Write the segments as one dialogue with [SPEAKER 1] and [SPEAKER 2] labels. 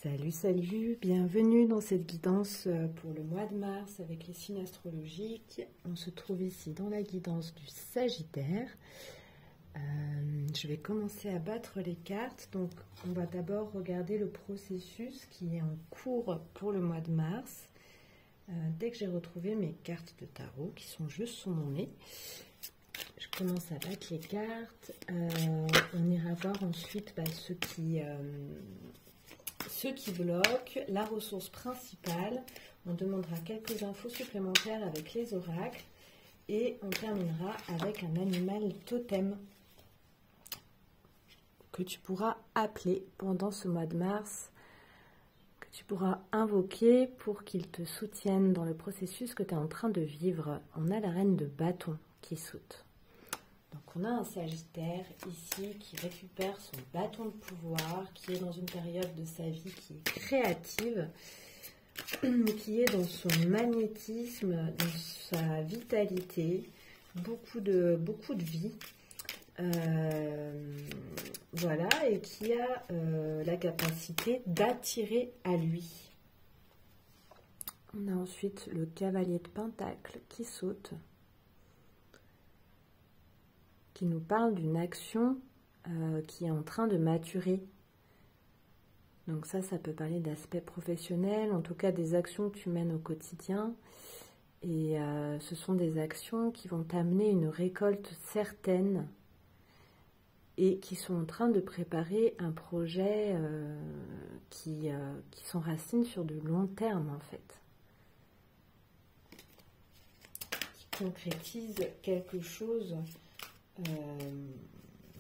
[SPEAKER 1] Salut, salut, bienvenue dans cette guidance pour le mois de mars avec les signes astrologiques. On se trouve ici dans la guidance du Sagittaire. Je vais commencer à battre les cartes. Donc, on va d'abord regarder le processus qui est en cours pour le mois de mars. Dès que j'ai retrouvé mes cartes de tarot qui sont juste sous mon nez, je commence à battre les cartes. On ira voir ensuite ce qui bloque, la ressource principale. On demandera quelques infos supplémentaires avec les oracles et on terminera avec un animal totem que tu pourras appeler pendant ce mois de mars, que tu pourras invoquer pour qu'il te soutienne dans le processus que tu es en train de vivre. On a la reine de bâton qui saute. Donc on a un Sagittaire ici qui récupère son bâton de pouvoir, qui est dans une période de sa vie qui est créative, qui est dans son magnétisme, dans sa vitalité, beaucoup de vie. Voilà, et qui a la capacité d'attirer à lui. On a ensuite le cavalier de Pentacle qui saute, qui nous parle d'une action qui est en train de maturer. Donc ça peut parler d'aspect professionnel, en tout cas des actions que tu mènes au quotidien. Et ce sont des actions qui vont t'amener une récolte certaine et qui sont en train de préparer un projet qui s'enracine sur de long terme en fait. Qui concrétise quelque chose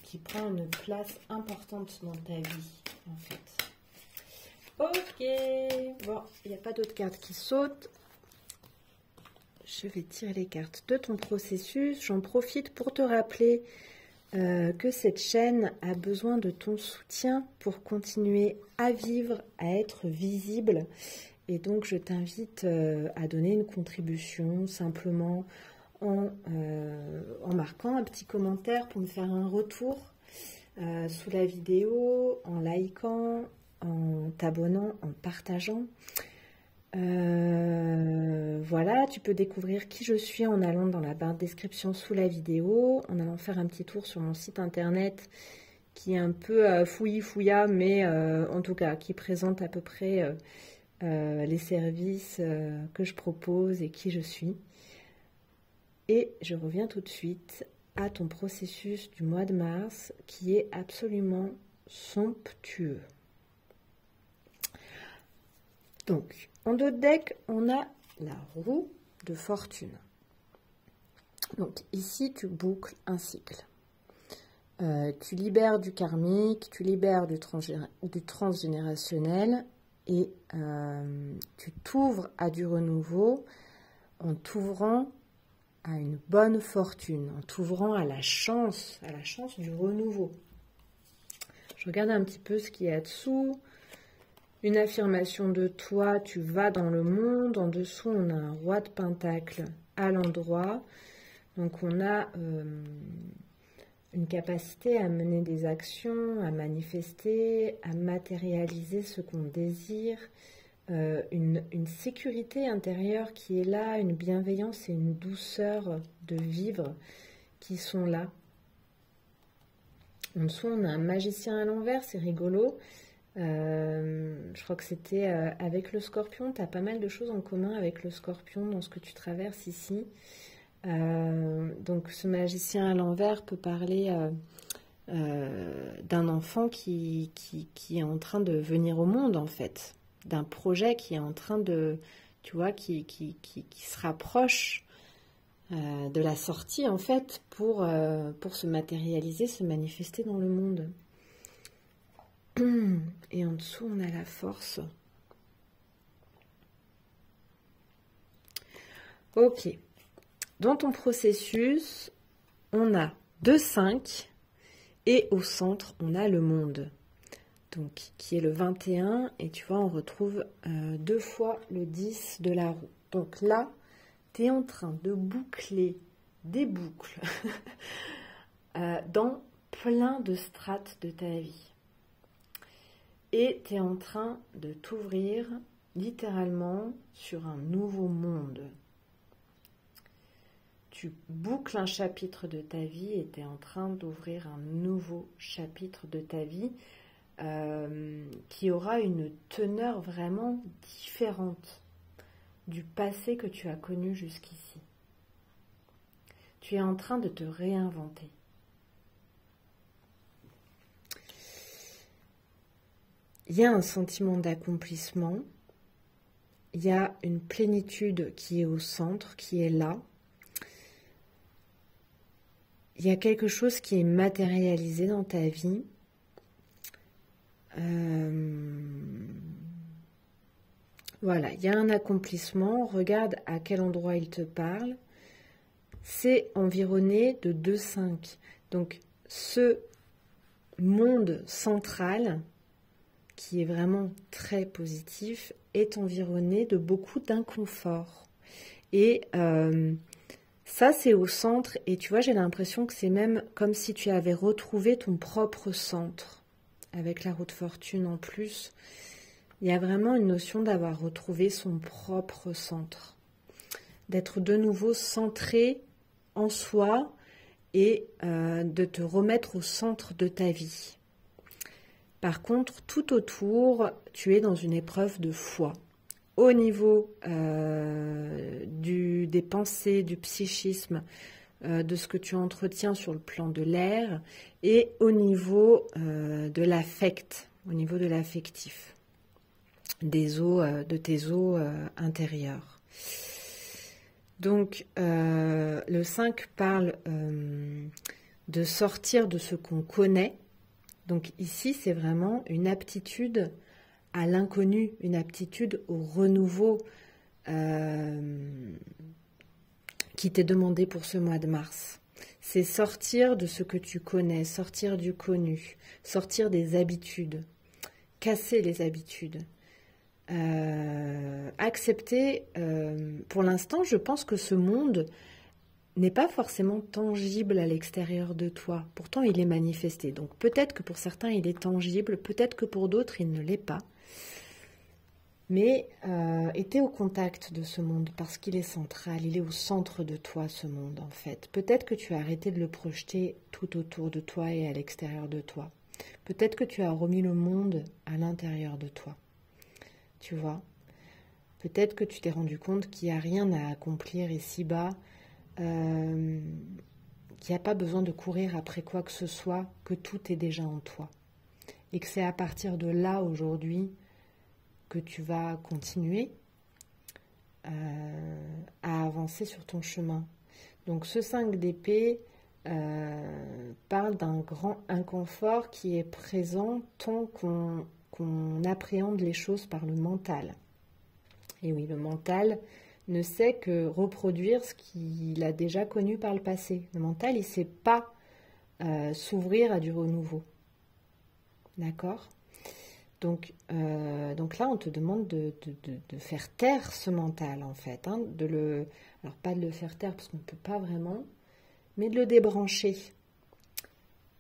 [SPEAKER 1] qui prend une place importante dans ta vie, en fait. Ok, bon, il n'y a pas d'autres cartes qui sautent. Je vais tirer les cartes de ton processus. J'en profite pour te rappeler que cette chaîne a besoin de ton soutien pour continuer à vivre, à être visible. Et donc, je t'invite à donner une contribution simplement en marquant un petit commentaire pour me faire un retour sous la vidéo, en likant, en t'abonnant, en partageant. Voilà, tu peux découvrir qui je suis en allant dans la barre de description sous la vidéo, en allant faire un petit tour sur mon site internet qui est un peu fouillis-fouilla, mais en tout cas qui présente à peu près les services que je propose et qui je suis. Et je reviens tout de suite à ton processus du mois de mars qui est absolument somptueux. Donc, en dos de deck, on a la roue de fortune. Donc, ici, tu boucles un cycle. Tu libères du karmique, tu libères du transgénérationnel et tu t'ouvres à du renouveau en t'ouvrant à une bonne fortune, en t'ouvrant à la chance du renouveau. Je regarde un petit peu ce qu'il y a dessous. Une affirmation de toi, tu vas dans le monde. En dessous, on a un roi de pentacle à l'endroit. Donc, on a une capacité à mener des actions, à manifester, à matérialiser ce qu'on désire. Une sécurité intérieure qui est là, une bienveillance et une douceur de vivre qui sont là. En dessous, on a un magicien à l'envers, c'est rigolo. Je crois que c'était avec le scorpion. Tu as pas mal de choses en commun avec le scorpion dans ce que tu traverses ici. Donc ce magicien à l'envers peut parler d'un enfant qui est en train de venir au monde en fait, d'un projet qui est en train de, tu vois, qui se rapproche de la sortie en fait pour se matérialiser, se manifester dans le monde. Et en dessous, on a la force. Ok. Dans ton processus, on a 2-5 et au centre, on a le monde. Donc, qui est le 21. Et tu vois, on retrouve 2 fois le 10 de la roue. Donc là, tu es en train de boucler des boucles dans plein de strates de ta vie. et tu es en train de t'ouvrir littéralement sur un nouveau monde. Tu boucles un chapitre de ta vie et tu es en train d'ouvrir un nouveau chapitre de ta vie qui aura une teneur vraiment différente du passé que tu as connu jusqu'ici. Tu es en train de te réinventer. Il y a un sentiment d'accomplissement, il y a une plénitude qui est au centre, qui est là. Il y a quelque chose qui est matérialisé dans ta vie. Voilà, il y a un accomplissement. Regarde à quel endroit il te parle. C'est environné de 2-5. Donc, ce monde central, qui est vraiment très positif, est environné de beaucoup d'inconfort. Et ça, c'est au centre. Et tu vois, j'ai l'impression que c'est même comme si tu avais retrouvé ton propre centre. Avec la roue de fortune en plus. Il y a vraiment une notion d'avoir retrouvé son propre centre. D'être de nouveau centré en soi et de te remettre au centre de ta vie. Par contre, tout autour, tu es dans une épreuve de foi. Au niveau des pensées, du psychisme, de ce que tu entretiens sur le plan de l'air et au niveau de l'affect, au niveau de l'affectif, de tes eaux intérieures. Donc, le 5 parle de sortir de ce qu'on connaît. Donc ici, c'est vraiment une aptitude à l'inconnu, une aptitude au renouveau qui t'est demandé pour ce mois de mars. C'est sortir de ce que tu connais, sortir du connu, sortir des habitudes, casser les habitudes. Accepter, pour l'instant, je pense que ce monde n'est pas forcément tangible à l'extérieur de toi. Pourtant, il est manifesté. Donc peut-être que pour certains, il est tangible, peut-être que pour d'autres, il ne l'est pas. Mais était au contact de ce monde parce qu'il est central, il est au centre de toi, ce monde, en fait. Peut-être que tu as arrêté de le projeter tout autour de toi et à l'extérieur de toi. Peut-être que tu as remis le monde à l'intérieur de toi. Tu vois? Peut-être que tu t'es rendu compte qu'il n'y a rien à accomplir ici-bas, qu'il n'y a pas besoin de courir après quoi que ce soit, que tout est déjà en toi. Et que c'est à partir de là, aujourd'hui, que tu vas continuer à avancer sur ton chemin. Donc ce 5 d'épée parle d'un grand inconfort qui est présent tant qu'on appréhende les choses par le mental. Et oui, le mental ne sait que reproduire ce qu'il a déjà connu par le passé. Le mental, il ne sait pas s'ouvrir à du renouveau. D'accord ? Donc là, on te demande de faire taire ce mental, en fait. Hein, alors, pas de le faire taire, parce qu'on ne peut pas vraiment, mais de le débrancher.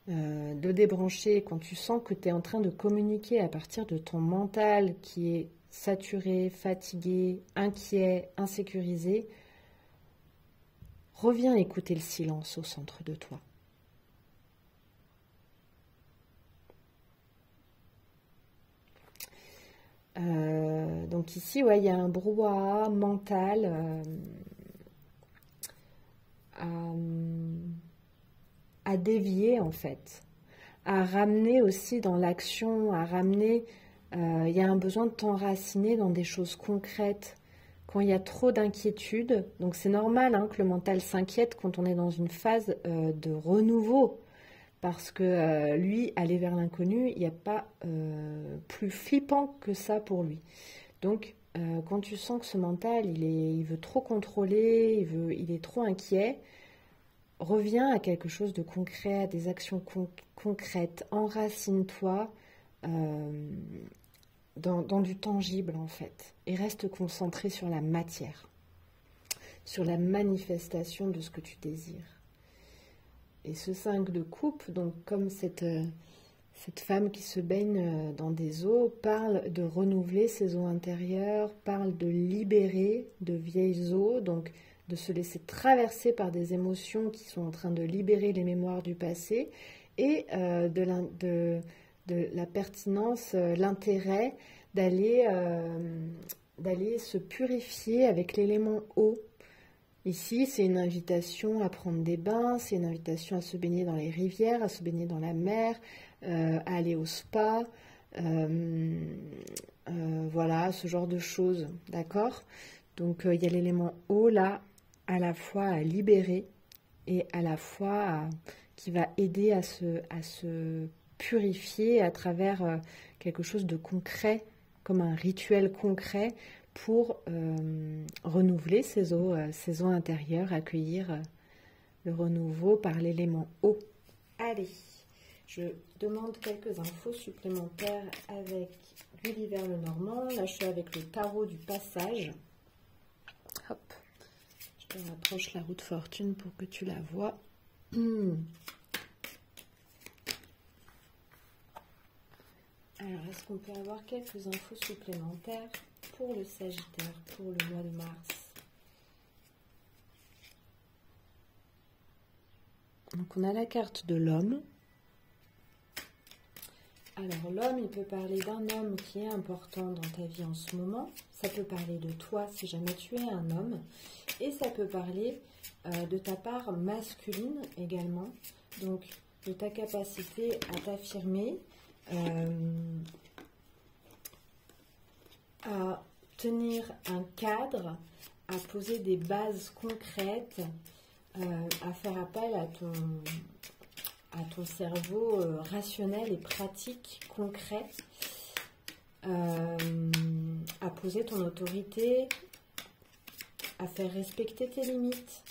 [SPEAKER 1] De le débrancher quand tu sens que tu es en train de communiquer à partir de ton mental qui est saturé, fatigué, inquiet, insécurisé. Reviens écouter le silence au centre de toi. Donc ici, ouais, il y a un brouhaha mental à dévier en fait, à ramener aussi dans l'action, à ramener, il y a un besoin de t'enraciner dans des choses concrètes. Quand il y a trop d'inquiétude, donc c'est normal hein, que le mental s'inquiète quand on est dans une phase de renouveau. Parce que lui, aller vers l'inconnu, il n'y a pas plus flippant que ça pour lui. Donc, quand tu sens que ce mental, il veut trop contrôler, il est trop inquiet, reviens à quelque chose de concret, à des actions concrètes. Enracine-toi dans du tangible, en fait. Et reste concentré sur la matière, sur la manifestation de ce que tu désires. Et ce 5 de coupe, donc comme cette cette femme qui se baigne dans des eaux parle de renouveler ses eaux intérieures, parle de libérer de vieilles eaux, donc de se laisser traverser par des émotions qui sont en train de libérer les mémoires du passé, et de la pertinence, l'intérêt d'aller se purifier avec l'élément eau. Ici, c'est une invitation à prendre des bains, c'est une invitation à se baigner dans les rivières, à se baigner dans la mer, à aller au spa, voilà, ce genre de choses, d'accord? Donc, il y a l'élément eau là, à la fois à libérer et à la fois qui va aider à se purifier à travers quelque chose de concret, comme un rituel concret, pour renouveler ses eaux intérieures, accueillir le renouveau par l'élément eau. Allez, je demande quelques infos supplémentaires avec Gulliver Lenormand. Là, je suis avec le tarot du passage. Hop, je te rapproche la roue de fortune pour que tu la vois. Alors, est-ce qu'on peut avoir quelques infos supplémentaires pour le Sagittaire, pour le mois de mars? Donc, on a la carte de l'homme. Alors, l'homme, il peut parler d'un homme qui est important dans ta vie en ce moment. Ça peut parler de toi si jamais tu es un homme. Et ça peut parler de ta part masculine également. Donc, de ta capacité à t'affirmer, à tenir un cadre, à poser des bases concrètes, à faire appel à ton cerveau rationnel et pratique, concret, à poser ton autorité, à faire respecter tes limites.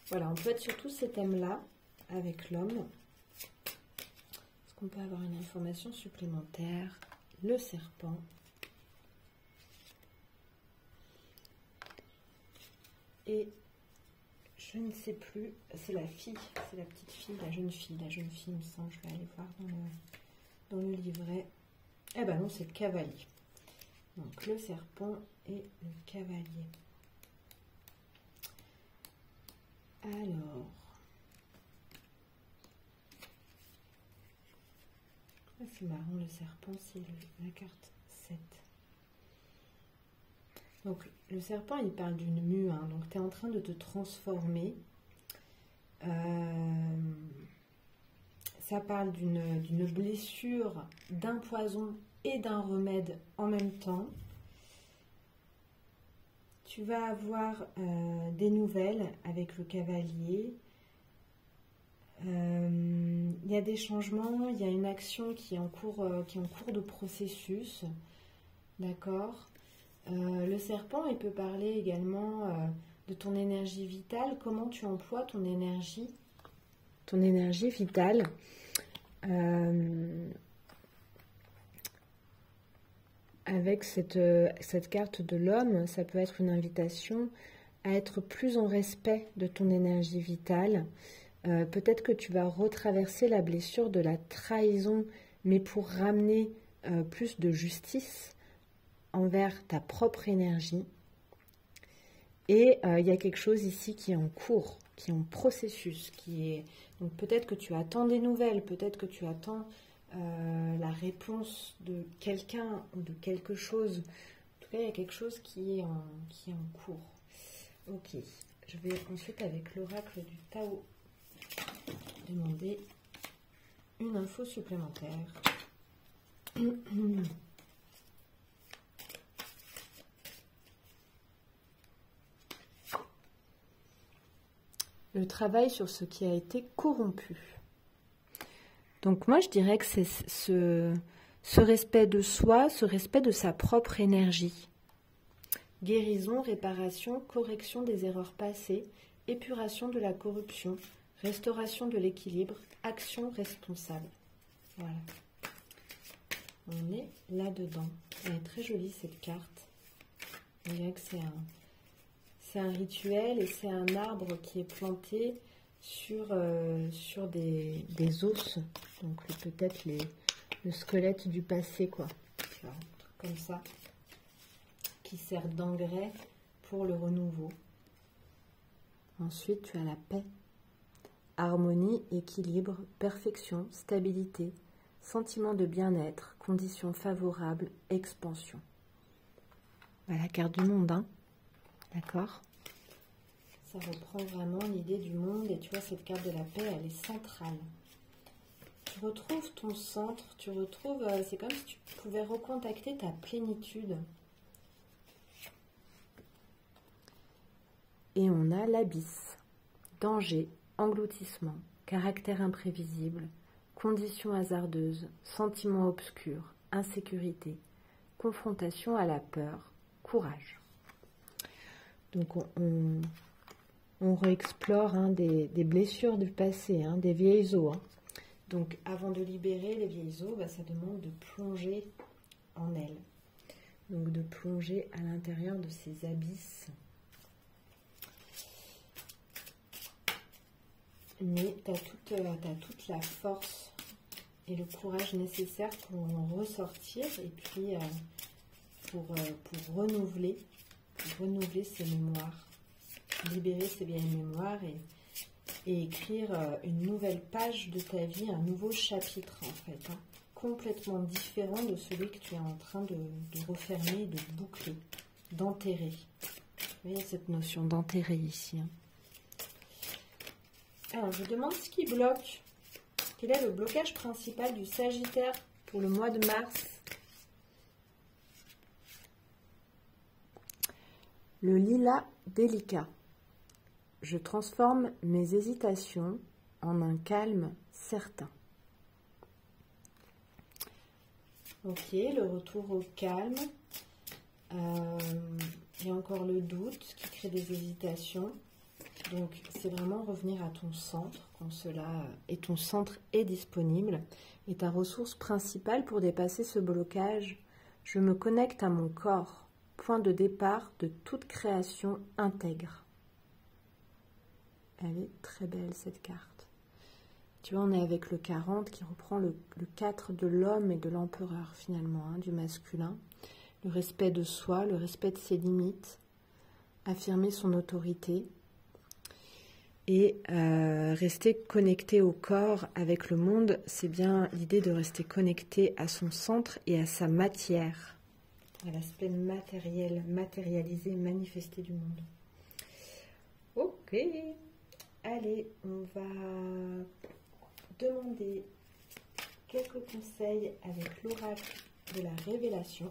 [SPEAKER 1] Voilà, on peut être sur tous ces thèmes-là avec l'homme. Est-ce qu'on peut avoir une information supplémentaire? Le serpent. Et je ne sais plus, c'est la fille, c'est la petite fille, la jeune fille, il me semble, je vais aller voir dans le livret. Eh ben non, c'est le cavalier. Donc le serpent et le cavalier. Alors, c'est marrant, le serpent, c'est la carte 7. Donc, le serpent, il parle d'une mue, hein, donc tu es en train de te transformer. Ça parle d'une blessure, d'un poison et d'un remède en même temps. Tu vas avoir des nouvelles avec le cavalier. Il y a des changements, il y a une action qui est en cours de processus. D'accord ? Le serpent, il peut parler également de ton énergie vitale, comment tu emploies ton énergie vitale. Avec cette carte de l'homme, ça peut être une invitation à être plus en respect de ton énergie vitale. Peut-être que tu vas retraverser la blessure de la trahison, mais pour ramener plus de justice envers ta propre énergie. Et il y a quelque chose ici qui est en cours, qui est en processus, donc peut-être que tu attends des nouvelles, peut-être que tu attends la réponse de quelqu'un ou de quelque chose. En tout cas, il y a quelque chose qui est en cours. Ok, je vais ensuite avec l'oracle du Tao demander une info supplémentaire. Le travail sur ce qui a été corrompu. Donc moi je dirais que c'est ce respect de soi, ce respect de sa propre énergie. Guérison, réparation, correction des erreurs passées, épuration de la corruption, restauration de l'équilibre, action responsable. Voilà. On est là-dedans. Elle est très jolie cette carte. On dirait que c'est un rituel et c'est un arbre qui est planté sur des os. Donc peut-être le squelette du passé, quoi. Tu vois, un truc comme ça, qui sert d'engrais pour le renouveau. Ensuite, tu as la paix, harmonie, équilibre, perfection, stabilité, sentiment de bien-être, conditions favorables, expansion. Voilà la carte du monde, hein. D'accord? Ça reprend vraiment l'idée du monde et tu vois, cette carte de la paix, elle est centrale. Tu retrouves ton centre, tu retrouves, c'est comme si tu pouvais recontacter ta plénitude. Et on a l'abysse, danger, engloutissement, caractère imprévisible, conditions hasardeuses, sentiments obscurs, insécurité, confrontation à la peur, courage. Donc on réexplore des blessures du passé, hein, des vieilles eaux. Hein. Donc avant de libérer les vieilles eaux, ça demande de plonger en elles. Donc de plonger à l'intérieur de ces abysses. Mais tu as toute la force et le courage nécessaire pour en ressortir et puis pour renouveler ses mémoires, libérer ces vieilles mémoires et écrire une nouvelle page de ta vie, un nouveau chapitre en fait, hein, complètement différent de celui que tu es en train de refermer, de boucler, d'enterrer. Vous voyez cette notion d'enterrer ici. Hein. Alors, je demande ce qui bloque. Quel est le blocage principal du Sagittaire pour le mois de mars? Le lilas délicat. Je transforme mes hésitations en un calme certain. Ok, le retour au calme. Il y a encore le doute qui crée des hésitations. Donc, c'est vraiment revenir à ton centre quand cela et ton centre est disponible. Et ta ressource principale pour dépasser ce blocage, je me connecte à mon corps, point de départ de toute création intègre. Elle est très belle cette carte. Tu vois, on est avec le 40 qui reprend le 4 de l'homme et de l'empereur finalement, hein, du masculin. Le respect de soi, le respect de ses limites, affirmer son autorité. Et rester connecté au corps avec le monde, c'est bien l'idée de rester connecté à son centre et à sa matière, à l'aspect matériel, matérialisé, manifesté du monde. Ok, allez, on va demander quelques conseils avec l'oracle de la révélation.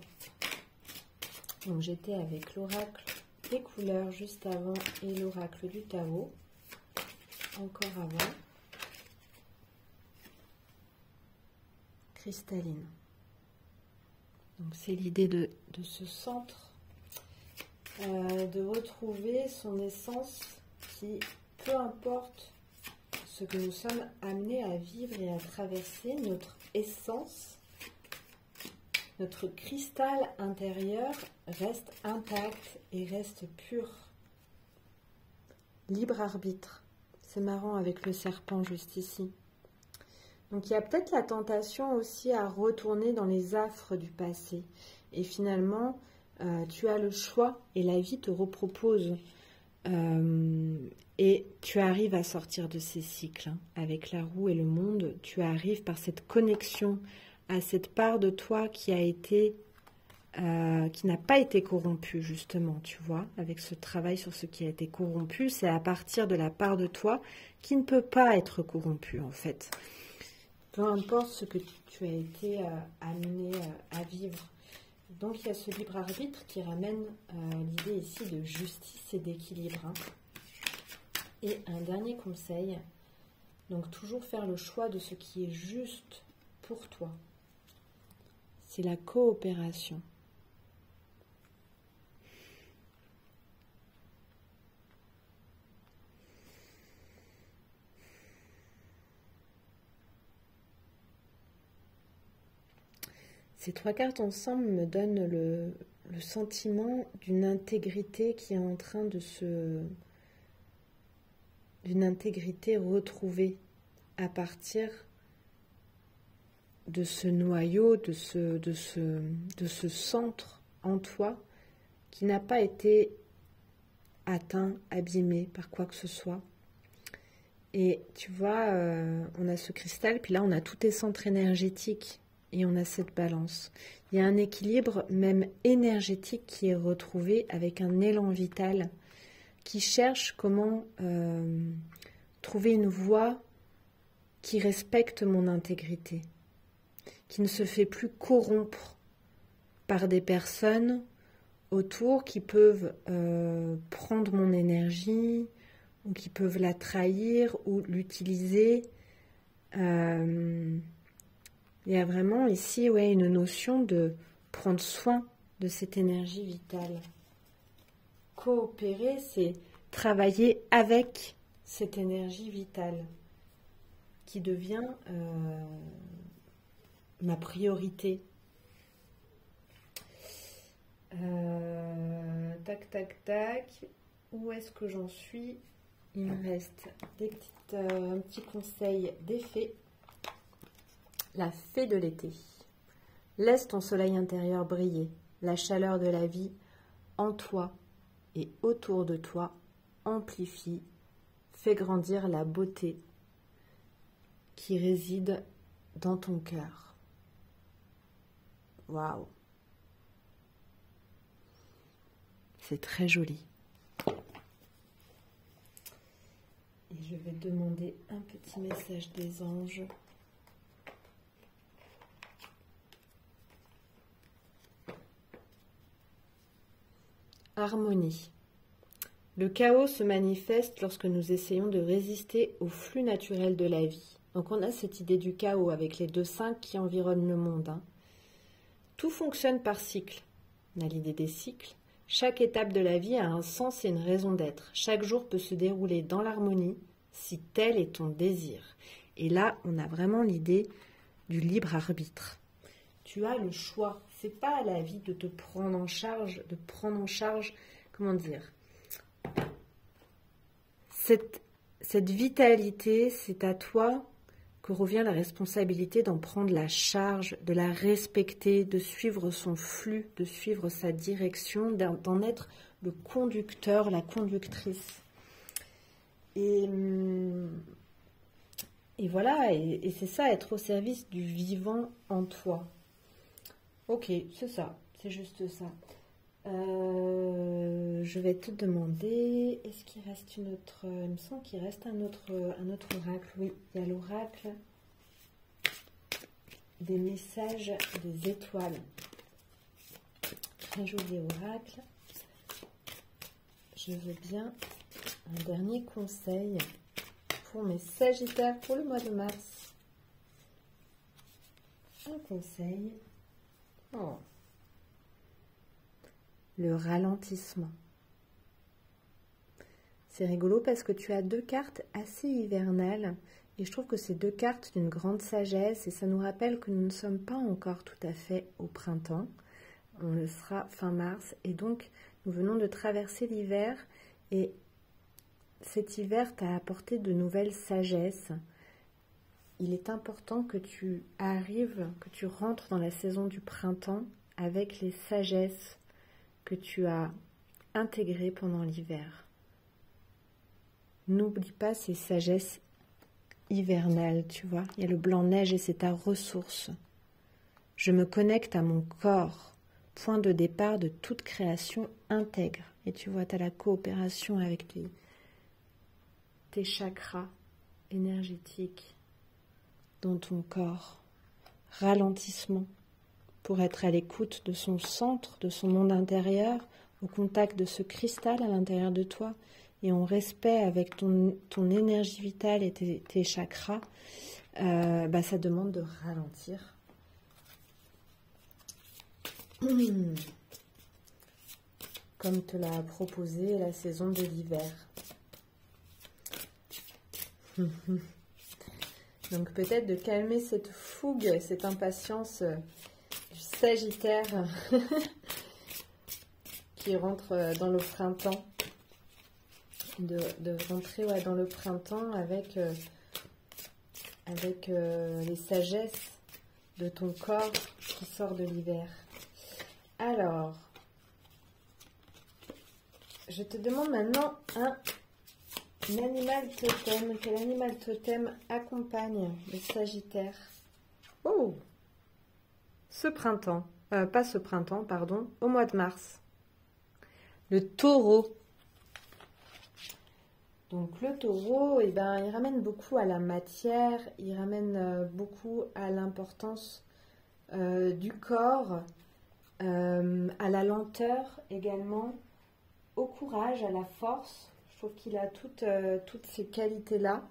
[SPEAKER 1] Donc j'étais avec l'oracle des couleurs juste avant et l'oracle du Tao. Encore avant, cristalline. Donc c'est l'idée de ce centre, de retrouver son essence qui, peu importe ce que nous sommes amenés à vivre et à traverser, notre essence, notre cristal intérieur reste intact et reste pur. Libre arbitre. C'est marrant avec le serpent juste ici. Donc il y a peut-être la tentation aussi à retourner dans les affres du passé. Et finalement, tu as le choix et la vie te repropose. Et tu arrives à sortir de ces cycles. Hein. Avec la roue et le monde, tu arrives par cette connexion à cette part de toi qui a été... qui n'a pas été corrompu justement, tu vois, avec ce travail sur ce qui a été corrompu, c'est à partir de la part de toi qui ne peut pas être corrompu en fait. Peu importe ce que tu as été amené à vivre. Donc il y a ce libre arbitre qui ramène l'idée ici de justice et d'équilibre. Hein. Et un dernier conseil, donc toujours faire le choix de ce qui est juste pour toi. C'est la coopération. Ces trois cartes ensemble me donnent le sentiment d'une intégrité qui est en train de d'une intégrité retrouvée à partir ce noyau, de ce centre en toi qui n'a pas été atteint, abîmé par quoi que ce soit. Et tu vois, on a ce cristal, puis là on a tous tes centres énergétiques et on a cette balance. Il y a un équilibre même énergétique qui est retrouvé avec un élan vital qui cherche comment trouver une voie qui respecte mon intégrité, qui ne se fait plus corrompre par des personnes autour qui peuvent prendre mon énergie ou qui peuvent la trahir ou l'utiliser. Il y a vraiment ici une notion de prendre soin de cette énergie vitale. Coopérer, c'est travailler avec cette énergie vitale qui devient ma priorité. Tac, tac, tac. Où est-ce que j'en suis? Il me reste un petit conseil des fées. La fée de l'été. Laisse ton soleil intérieur briller. La chaleur de la vie en toi et autour de toi amplifie, fait grandir la beauté qui réside dans ton cœur. Waouh! C'est très joli. Et je vais demander un petit message des anges. Harmonie. Le chaos se manifeste lorsque nous essayons de résister au flux naturel de la vie. Donc on a cette idée du chaos avec les 2-5 qui environnent le monde. Tout fonctionne par cycle. On a l'idée des cycles. Chaque étape de la vie a un sens et une raison d'être. Chaque jour peut se dérouler dans l'harmonie si tel est ton désir. Et là, on a vraiment l'idée du libre arbitre. Tu as le choix. C'est pas à la vie de te prendre en charge, comment dire, cette vitalité, c'est à toi que revient la responsabilité d'en prendre la charge, de la respecter, de suivre son flux, de suivre sa direction, d'en être le conducteur, la conductrice. Et voilà, et c'est ça, être au service du vivant en toi. Ok, c'est ça, c'est juste ça. Je vais te demander, est-ce qu'il reste une autre... Il me semble qu'il reste un autre oracle. Oui, il y a l'oracle des messages des étoiles. Très joli oracle. Je veux bien un dernier conseil pour mes Sagittaires pour le mois de mars. Un conseil. Oh. Le ralentissement. C'est rigolo parce que tu as 2 cartes assez hivernales et je trouve que ces 2 cartes d'une grande sagesse et ça nous rappelle que nous ne sommes pas encore tout à fait au printemps. On le sera fin mars et donc nous venons de traverser l'hiver et cet hiver t'a apporté de nouvelles sagesses. Il est important que tu arrives, que tu rentres dans la saison du printemps avec les sagesses que tu as intégrées pendant l'hiver. N'oublie pas ces sagesses hivernales, tu vois. Il y a le blanc-neige et c'est ta ressource. Je me connecte à mon corps, point de départ de toute création intègre. Et tu vois, tu as la coopération avec tes chakras énergétiques dans ton corps. Ralentissement pour être à l'écoute de son centre, de son monde intérieur, au contact de ce cristal à l'intérieur de toi et en respect avec ton énergie vitale et tes chakras, ça demande de ralentir. Comme te l'a proposé la saison de l'hiver. Donc peut-être de calmer cette fougue, cette impatience du Sagittaire qui rentre dans le printemps. De rentrer dans le printemps avec les sagesses de ton corps qui sort de l'hiver. Alors, je te demande maintenant un animal totem. Quel animal totem accompagne le Sagittaire? Oh, ce printemps, pas ce printemps, pardon, au mois de mars. Le taureau. Donc le taureau, eh ben, il ramène beaucoup à la matière, il ramène beaucoup à l'importance du corps, à la lenteur également, au courage, à la force. Je trouve qu'il a toutes ces qualités-là.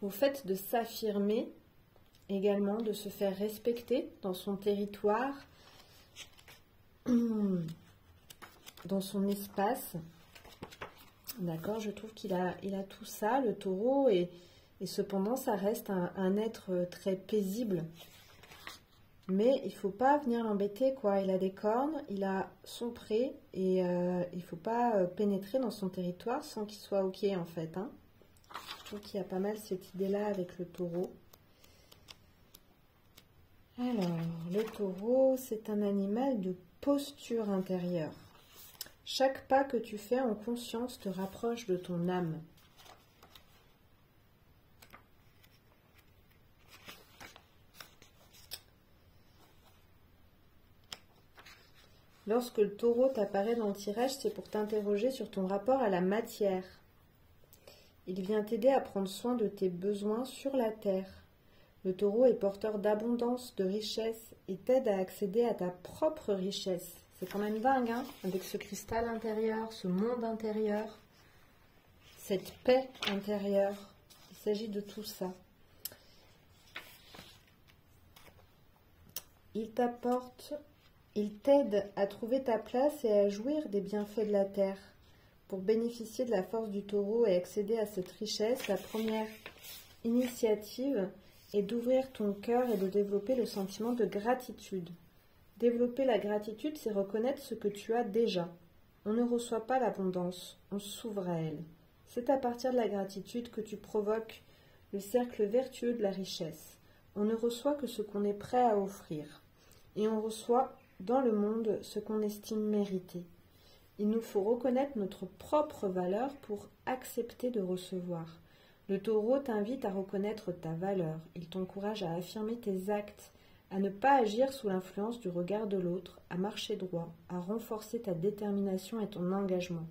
[SPEAKER 1] Au fait de s'affirmer également, de se faire respecter dans son territoire, dans son espace. D'accord, je trouve qu'il a tout ça, le taureau, et cependant, ça reste un être très paisible. Mais il ne faut pas venir l'embêter, quoi. Il a des cornes, il a son pré, et il ne faut pas pénétrer dans son territoire sans qu'il soit OK, en fait. Hein. Je trouve qu'il y a pas mal cette idée-là avec le taureau. Alors, le taureau, c'est un animal de posture intérieure. Chaque pas que tu fais en conscience te rapproche de ton âme. Lorsque le taureau t'apparaît dans le tirage, c'est pour t'interroger sur ton rapport à la matière. Il vient t'aider à prendre soin de tes besoins sur la terre. Le taureau est porteur d'abondance, de richesse et t'aide à accéder à ta propre richesse. C'est quand même dingue, hein, avec ce cristal intérieur, ce monde intérieur, cette paix intérieure. Il s'agit de tout ça. Il t'aide à trouver ta place et à jouir des bienfaits de la terre. Pour bénéficier de la force du taureau et accéder à cette richesse, la première initiative est d'ouvrir ton cœur et de développer le sentiment de gratitude. Développer la gratitude, c'est reconnaître ce que tu as déjà. On ne reçoit pas l'abondance, on s'ouvre à elle. C'est à partir de la gratitude que tu provoques le cercle vertueux de la richesse. On ne reçoit que ce qu'on est prêt à offrir. Et on reçoit dans le monde ce qu'on estime mériter. Il nous faut reconnaître notre propre valeur pour accepter de recevoir. Le taureau t'invite à reconnaître ta valeur. Il t'encourage à affirmer tes actes, à ne pas agir sous l'influence du regard de l'autre, à marcher droit, à renforcer ta détermination et ton engagement.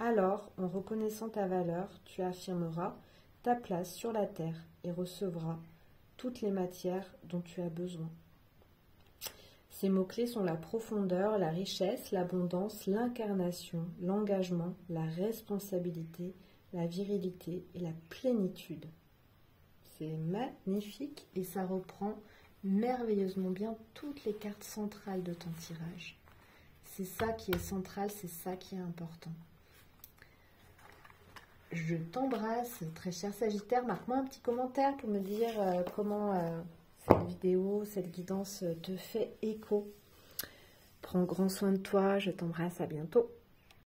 [SPEAKER 1] Alors, en reconnaissant ta valeur, tu affirmeras ta place sur la terre et recevras toutes les matières dont tu as besoin. Ces mots-clés sont la profondeur, la richesse, l'abondance, l'incarnation, l'engagement, la responsabilité, la virilité et la plénitude. C'est magnifique et ça reprend merveilleusement bien toutes les cartes centrales de ton tirage. C'est ça qui est central, c'est ça qui est important. Je t'embrasse, très cher Sagittaire. Marque-moi un petit commentaire pour me dire comment cette vidéo, cette guidance te fait écho. Prends grand soin de toi, je t'embrasse, à bientôt.